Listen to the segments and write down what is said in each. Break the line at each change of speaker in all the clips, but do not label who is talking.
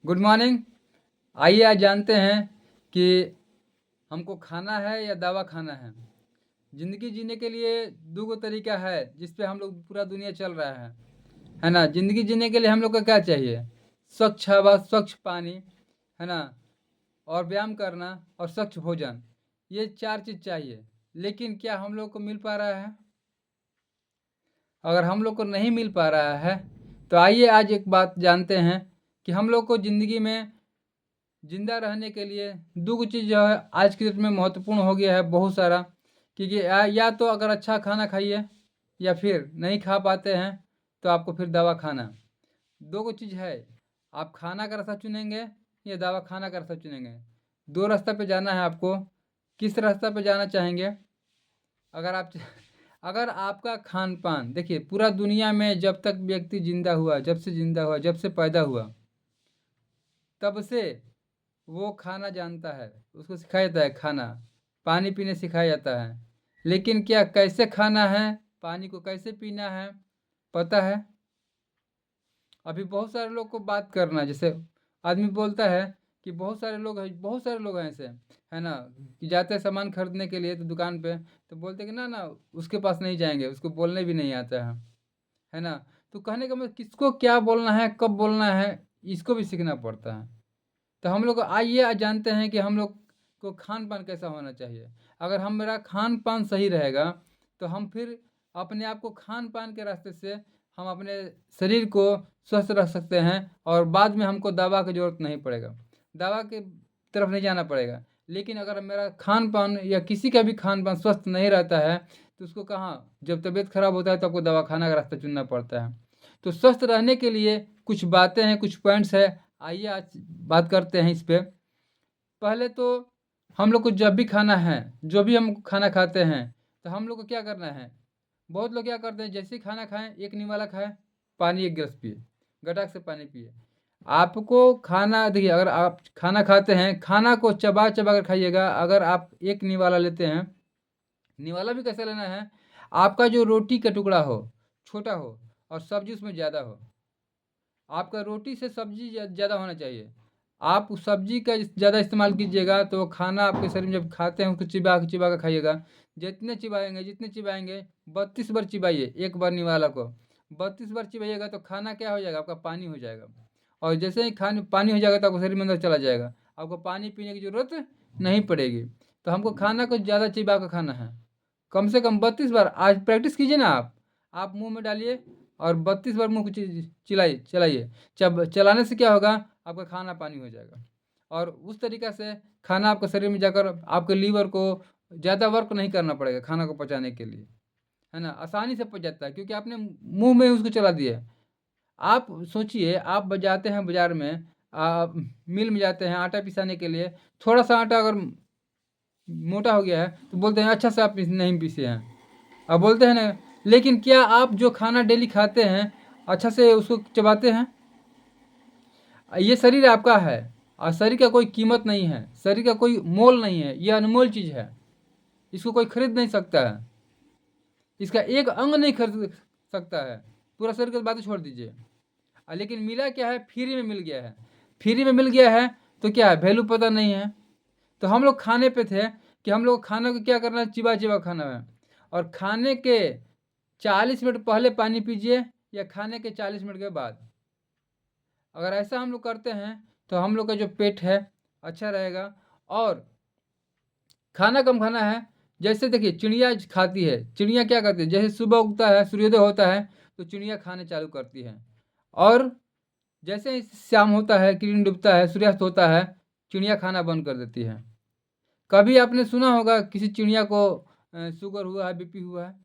Good morning. आइए आज जानते हैं कि हमको खाना है या दवा खाना है। ज़िंदगी जीने के लिए दो गो तरीका है जिस पे हम लोग पूरा दुनिया चल रहा है ना। ज़िंदगी जीने के लिए हम लोग को क्या चाहिए? स्वच्छ हवा, स्वच्छ पानी, है ना, और व्यायाम करना और स्वच्छ भोजन। ये 4 चीज़ चाहिए, लेकिन क्या हम लोग को मिल पा रहा है? अगर हम लोग को नहीं मिल पा रहा है तो आइए आज एक बात जानते हैं कि हम लोग को ज़िंदगी में ज़िंदा रहने के लिए दो चीज़ जो है आज की डेट में महत्वपूर्ण हो गया है बहुत सारा। क्योंकि या तो अगर अच्छा खाना खाइए या फिर नहीं खा पाते हैं तो आपको फिर दवा खाना। दो चीज़ है, आप खाना का रास्ता चुनेंगे या दवा खाना का रास्ता चुनेंगे। दो रास्ता पे जाना है आपको। किस रास्ता पे जाना चाहेंगे? अगर आप अगर आपका खान पान देखिए, पूरा दुनिया में जब तक व्यक्ति जिंदा हुआ, जब से जिंदा हुआ, जब से पैदा हुआ, तब से वो खाना जानता है, उसको सिखाया जाता है खाना, पानी पीने सिखाया जाता है। लेकिन क्या कैसे खाना है, पानी को कैसे पीना है, पता है? अभी बहुत सारे लोग को बात करना, जैसे आदमी बोलता है कि बहुत सारे लोग हैं ऐसे, है ना, कि जाते हैं सामान खरीदने के लिए तो दुकान पे, तो बोलते हैं कि ना ना उसके पास नहीं जाएंगे, उसको बोलने भी नहीं आता है ना। तो कहने का मतलब किसको क्या बोलना है, कब बोलना है, इसको भी सीखना पड़ता है। तो हम लोग आइए आज जानते हैं कि हम लोग को खान पान कैसा होना चाहिए। अगर हम मेरा खान पान सही रहेगा तो हम फिर अपने आप को खान पान के रास्ते से हम अपने शरीर को स्वस्थ रख सकते हैं और बाद में हमको दवा की ज़रूरत नहीं पड़ेगा, दवा के तरफ नहीं जाना पड़ेगा। लेकिन अगर मेरा खान पान या किसी का भी खान पान स्वस्थ नहीं रहता है तो उसको कहाँ, जब तबीयत खराब होता है तो आपको दवा खाना का रास्ता चुनना पड़ता है। तो स्वस्थ रहने के लिए कुछ बातें हैं, कुछ पॉइंट्स है, आइए आज बात करते हैं इस पे। पहले तो हम लोग को जब भी खाना है, जो भी हम खाना खाते हैं, तो हम लोग को क्या करना है? बहुत लोग क्या करते हैं, जैसे ही खाना खाएं एक निवाला खाएं, पानी एक गिलास पिए, गटक से पानी पिए। आपको खाना देखिए, अगर आप खाना खाते हैं, खाना को चबा चबा कर खाइएगा। अगर आप एक निवाला लेते हैं, निवाला भी कैसे लेना है? आपका जो रोटी का टुकड़ा हो छोटा हो और सब्जी उसमें ज़्यादा हो। आपका रोटी से सब्जी ज़्यादा होना चाहिए। आप उस सब्जी का ज़्यादा इस्तेमाल कीजिएगा तो खाना आपके शरीर में जब खाते हैं उसको चिबा कर खाइएगा। जितने चिबाएंगे 32 बार चिबाइए एक बार निवाला को। 32 बार चिबाइएगा तो खाना क्या हो जाएगा, आपका पानी हो जाएगा। और जैसे ही खाने पानी हो जाएगा तो आपको शरीर में अंदर चला जाएगा, आपको पानी पीने की ज़रूरत नहीं पड़ेगी। तो हमको खाना को ज़्यादा चिबा कर खाना है, कम से कम 32 बार। आज प्रैक्टिस कीजिए ना, आप मुंह में डालिए और 32 बार मुंह को चिल्लाइए चलाइए। जब चलाने से क्या होगा, आपका खाना पानी हो जाएगा। और उस तरीक़ा से खाना आपके शरीर में जाकर आपके लीवर को ज़्यादा वर्क नहीं करना पड़ेगा खाना को पचाने के लिए, है ना, आसानी से पच जाता है क्योंकि आपने मुंह में उसको चला दिया। आप सोचिए, आप जाते हैं बाज़ार में, मिल में जाते हैं आटा पिसाने के लिए, थोड़ा सा आटा अगर मोटा हो गया है तो बोलते हैं अच्छा से आप नहीं पीसे हैं, अब बोलते हैं ना। लेकिन क्या आप जो खाना डेली खाते हैं अच्छा से उसको चबाते हैं? ये शरीर आपका है और शरीर का कोई कीमत नहीं है, शरीर का कोई मोल नहीं है, ये अनमोल चीज़ है, इसको कोई खरीद नहीं सकता है, इसका एक अंग नहीं खरीद सकता है। पूरा शरीर की बातें छोड़ दीजिए। लेकिन मिला क्या है, फ्री में मिल गया है। फ्री में मिल गया है तो क्या है, वैल्यू पता नहीं है। तो हम लोग खाने पे थे कि हम लोग खाना को क्या करना है, चिबा चिबा खाना है। और खाने के 40 मिनट पहले पानी पीजिए या खाने के 40 मिनट के बाद। अगर ऐसा हम लोग करते हैं तो हम लोग का जो पेट है अच्छा रहेगा। और खाना कम खाना है। जैसे देखिए चिड़िया खाती है, चिड़िया क्या करती है, जैसे सुबह उगता है, सूर्योदय होता है तो चिड़िया खाने चालू करती है। और जैसे ही शाम होता है, किरण डूबता है, सूर्यास्त होता है, चिड़िया खाना बंद कर देती है। कभी आपने सुना होगा किसी चिड़िया को शुगर हुआ है, बीपी हुआ है?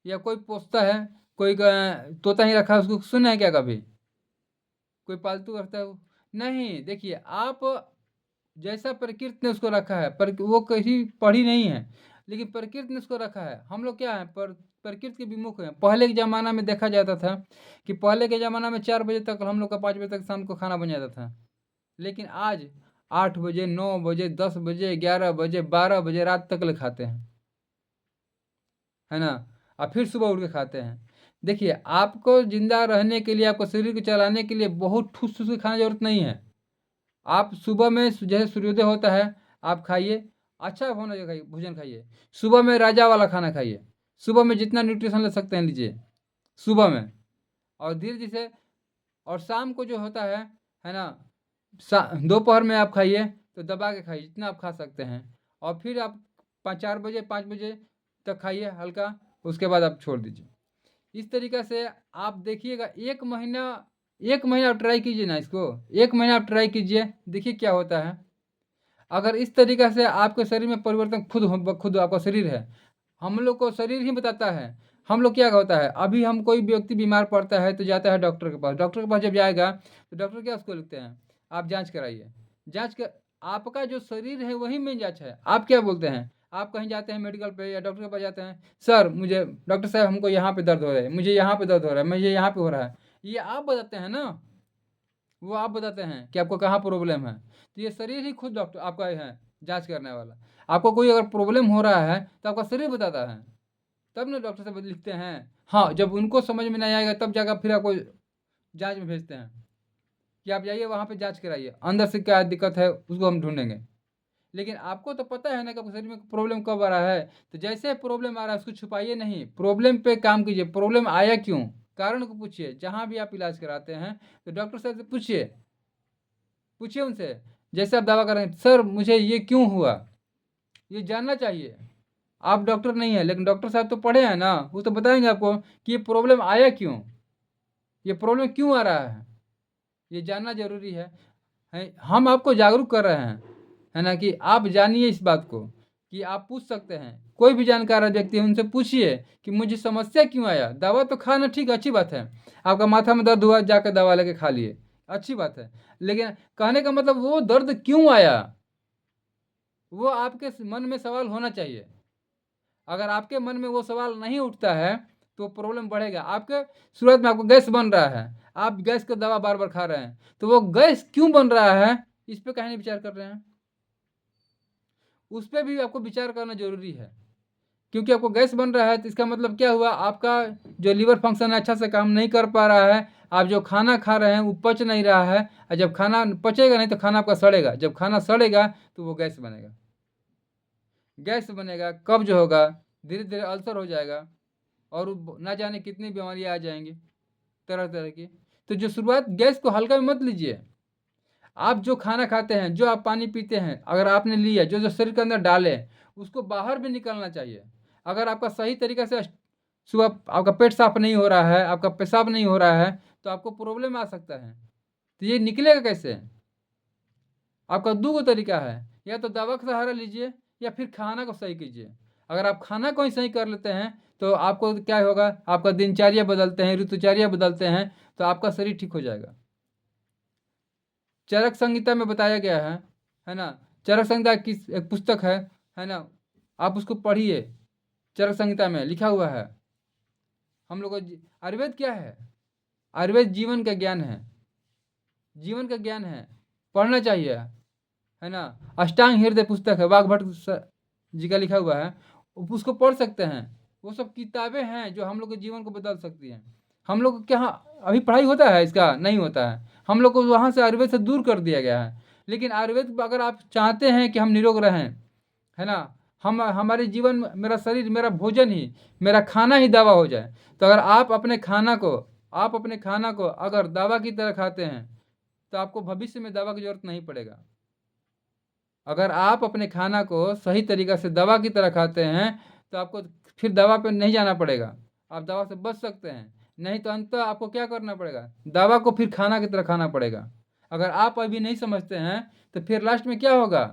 या कोई पोसता है, कोई तोता ही रखा है, उसको सुना है क्या कभी? कोई पालतू रखता है वो? नहीं। देखिए आप, जैसा प्रकृति ने उसको रखा है, पर वो कहीं पढ़ी नहीं है, लेकिन प्रकृति ने उसको रखा है। हम लोग क्या है, प्रकृति के विमुख हैं। पहले के ज़माना में देखा जाता था कि पहले के ज़माना में 4 बजे तक हम लोग का, 5 बजे तक शाम को खाना बन जाता था। लेकिन आज 8 बजे, 9 बजे, 10 बजे, 11 बजे, 12 बजे रात तक ले खाते हैं, है ना, और फिर सुबह उठ के खाते हैं। देखिए, आपको ज़िंदा रहने के लिए, आपको शरीर को चलाने के लिए बहुत ठूस-ठूस के खाने की ज़रूरत नहीं है। आप सुबह में जैसे सूर्योदय होता है, आप खाइए, अच्छा होना चाहिए खाइए, भोजन खाइए। सुबह में राजा वाला खाना खाइए। सुबह में जितना न्यूट्रिशन ले सकते हैं लीजिए, सुबह में। और धीरे से और शाम को जो होता है ना? दोपहर में आप खाइए, तो दबा के खाइए, जितना आप खा सकते हैं। और फिर आप 4 बजे 5 बजे तक खाइए हल्का, उसके बाद आप छोड़ दीजिए। इस तरीक़े से आप देखिएगा 1 महीना आप ट्राई कीजिए ना इसको, 1 महीना आप ट्राई कीजिए, देखिए क्या होता है। अगर इस तरीक़े से आपके शरीर में परिवर्तन खुद आपका शरीर है, हम लोग को शरीर ही बताता है। हम लोग क्या होता है, अभी हम कोई व्यक्ति बीमार पड़ता है तो जाता है डॉक्टर के पास। डॉक्टर के पास जब जाएगा तो डॉक्टर क्या उसको लिखते हैं, आप जाँच कराइए। जाँच क आपका जो शरीर है वही मेन जाँच है। आप क्या बोलते हैं, आप कहीं जाते हैं मेडिकल पे या डॉक्टर के पास जाते हैं, सर मुझे डॉक्टर साहब हमको यहाँ पे दर्द हो रहा है, मुझे यहाँ पे दर्द हो रहा है, मुझे यहाँ पे हो रहा है। ये आप बताते हैं ना, वो आप बताते हैं कि आपको कहाँ प्रॉब्लम है। तो ये शरीर ही खुद डॉक्टर आपका है जाँच करने वाला। आपको कोई अगर प्रॉब्लम हो रहा है तो आपका शरीर बताता है, तब ना डॉक्टर साहब लिखते हैं। हाँ, जब उनको समझ में नहीं आएगा तब जाकर फिर आपको जाँच में भेजते हैं कि आप जाइए वहाँ पे जाँच कराइए, अंदर से क्या दिक्कत है उसको हम ढूँढेंगे। लेकिन आपको तो पता है ना कि आपके शरीर में प्रॉब्लम कब आ रहा है, तो जैसे प्रॉब्लम आ रहा है उसको छुपाइए नहीं, प्रॉब्लम पे काम कीजिए। प्रॉब्लम आया क्यों? कारण को पूछिए। जहाँ भी आप इलाज कराते हैं तो डॉक्टर साहब से पूछिए, पूछिए उनसे। जैसे आप दावा कर रहे हैं, सर मुझे ये क्यों हुआ? ये जानना चाहिए। आप डॉक्टर नहीं हैं, लेकिन डॉक्टर साहब तो पढ़े हैं ना, वो तो बताएँगे आपको कि ये प्रॉब्लम आया क्यों? ये प्रॉब्लम क्यों आ रहा है? ये जानना ज़रूरी है। हम आपको जागरूक कर रहे हैं, है ना? कि आप जानिए इस बात को कि आप पूछ सकते हैं। कोई भी जानकार व्यक्ति है उनसे पूछिए कि मुझे समस्या क्यों आया? दवा तो खाना ठीक है, अच्छी बात है। आपका माथा में दर्द हुआ, जाकर दवा लेके खा लिए, अच्छी बात है। लेकिन कहने का मतलब वो दर्द क्यों आया? वो आपके मन में सवाल होना चाहिए। अगर आपके मन में वो सवाल नहीं उठता है तो प्रॉब्लम बढ़ेगा। आपके शुरुआत में आपको गैस बन रहा है, आप गैस का दवा बार-बार खा रहे हैं, तो वो गैस क्यों बन रहा है, इस पे काहे नहीं विचार कर रहे हैं? उस पे भी आपको विचार करना ज़रूरी है। क्योंकि आपको गैस बन रहा है तो इसका मतलब क्या हुआ, आपका जो लीवर फंक्शन है अच्छा से काम नहीं कर पा रहा है। आप जो खाना खा रहे हैं वो पच नहीं रहा है, और जब खाना पचेगा नहीं तो खाना आपका सड़ेगा। जब खाना सड़ेगा तो वो गैस बनेगा। गैस बनेगा, कब्ज़ होगा, धीरे-धीरे अल्सर हो जाएगा और ना जाने कितनी बीमारियाँ आ जाएँगी, तरह-तरह की। तो जो शुरुआत गैस को हल्का में मत लीजिए। आप जो खाना खाते हैं, जो आप पानी पीते हैं, अगर आपने लिया, जो-जो शरीर के अंदर डाले, उसको बाहर भी निकलना चाहिए। अगर आपका सही तरीके से सुबह आपका पेट साफ़ नहीं हो रहा है, आपका पेशाब नहीं हो रहा है, तो आपको प्रॉब्लम आ सकता है। तो ये निकलेगा कैसे? आपका 2 गो तरीका है, या तो दवा का सहारा लीजिए या फिर खाना को सही कीजिए। अगर आप खाना को ही सही कर लेते हैं, तो आपको क्या होगा, आपका दिनचर्या बदलते हैं, ऋतुचर्या बदलते हैं, तो आपका शरीर ठीक हो जाएगा। चरक संहिता में बताया गया है ना? चरक संहिता की एक पुस्तक है ना? आप उसको पढ़िए, चरक संहिता में लिखा हुआ है। हम लोग को आयुर्वेद क्या है? आयुर्वेद जीवन का ज्ञान है, जीवन का ज्ञान है, पढ़ना चाहिए, है ना? अष्टांग हृदय पुस्तक है, वाग्भट जी का लिखा हुआ है, उसको पढ़ सकते हैं। वो सब किताबें हैं जो हम लोग के जीवन को बदल सकती हैं। हम लोग के यहाँ अभी पढ़ाई होता है इसका? नहीं होता है। हम लोग को वहाँ से आयुर्वेद से दूर कर दिया गया है। लेकिन आयुर्वेद अगर आप चाहते हैं कि हम निरोग रहें, है ना? हमारे जीवन में मेरा शरीर, मेरा भोजन ही, मेरा खाना ही दवा हो जाए, तो अगर आप अपने खाना को अगर दवा की तरह खाते हैं, तो आपको भविष्य में दवा की ज़रूरत नहीं पड़ेगा। अगर आप अपने खाना को सही तरीक़े से दवा की तरह खाते हैं, तो आपको फिर दवा पे नहीं जाना पड़ेगा। आप दवा से बच सकते हैं। नहीं तो अंततः आपको क्या करना पड़ेगा? दवा को फिर खाना की तरह खाना पड़ेगा। अगर आप अभी नहीं समझते हैं, तो फिर लास्ट में क्या होगा?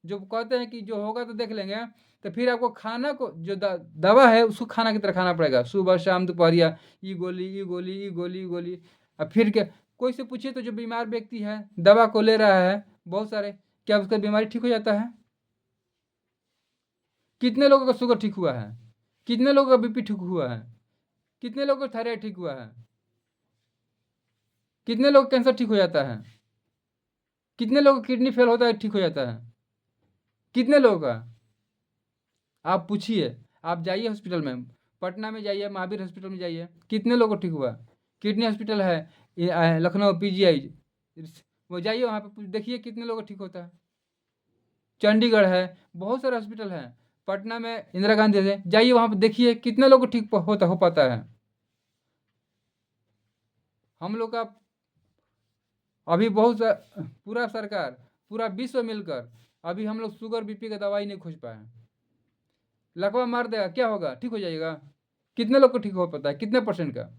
जो कहते हैं कि जो होगा तो देख लेंगे, तो फिर आपको खाना को जो दवा है उसको खाना की तरह खाना पड़ेगा। सुबह, शाम, दोपहरिया, ये गोली, ये गोली, ये गोली, ये गोली। अब फिर क्या, कोई से पूछिए तो जो बीमार व्यक्ति है, दवा को ले रहा है बहुत सारे, क्या उसका बीमारी ठीक हो जाता है? कितने लोगों का शुगर ठीक हुआ है? कितने लोगों का बीपी ठीक हुआ है? कितने लोगों का थायराइड ठीक हुआ है? कितने लोग का कैंसर ठीक हो जाता है? कितने लोगों का किडनी फेल होता है, ठीक हो जाता है? कितने लोगों का? आप पूछिए, आप जाइए हॉस्पिटल में, पटना में जाइए, महावीर हॉस्पिटल में जाइए, कितने लोगों को ठीक हुआ। किडनी हॉस्पिटल है लखनऊ PGI, वो जाइए वहाँ पे देखिए कितने लोगों को ठीक होता है। चंडीगढ़ है, बहुत सारे हॉस्पिटल हैं। पटना में इंदिरा गांधी है, जाइए वहाँ पे देखिए कितने लोगों को ठीक हो पाता है। हम लोग का अभी पूरा सरकार, पूरा विश्व मिलकर अभी हम लोग शुगर BP का दवाई नहीं खोज पाए। लकवा मार देगा, क्या होगा, ठीक हो जाएगा। कितने लोग को ठीक हो पाता है, कितने % का।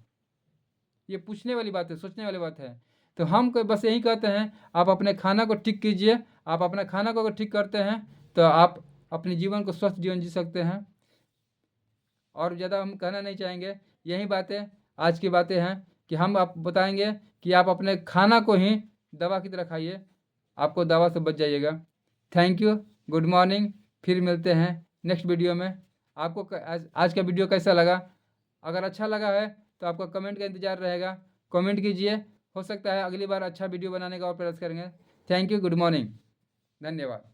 ये पूछने वाली बात है, सोचने वाली बात है। तो हम बस यही कहते हैं, आप अपने खाना को ठीक कीजिए। आप अपने खाना को अगर ठीक करते हैं तो आप अपने जीवन को स्वस्थ जीवन जी सकते हैं। और ज़्यादा हम कहना नहीं चाहेंगे, यही बातें आज की बातें हैं कि हम आप बताएंगे कि आप अपने खाना को ही दवा की तरह खाइए, आपको दवा से बच जाइएगा। थैंक यू, गुड मॉर्निंग, फिर मिलते हैं नेक्स्ट वीडियो में। आपको आज का वीडियो कैसा लगा? अगर अच्छा लगा है तो आपका कमेंट का इंतज़ार रहेगा, कमेंट कीजिए। हो सकता है अगली बार अच्छा वीडियो बनाने का और प्रयास करेंगे। थैंक यू, गुड मॉर्निंग, धन्यवाद।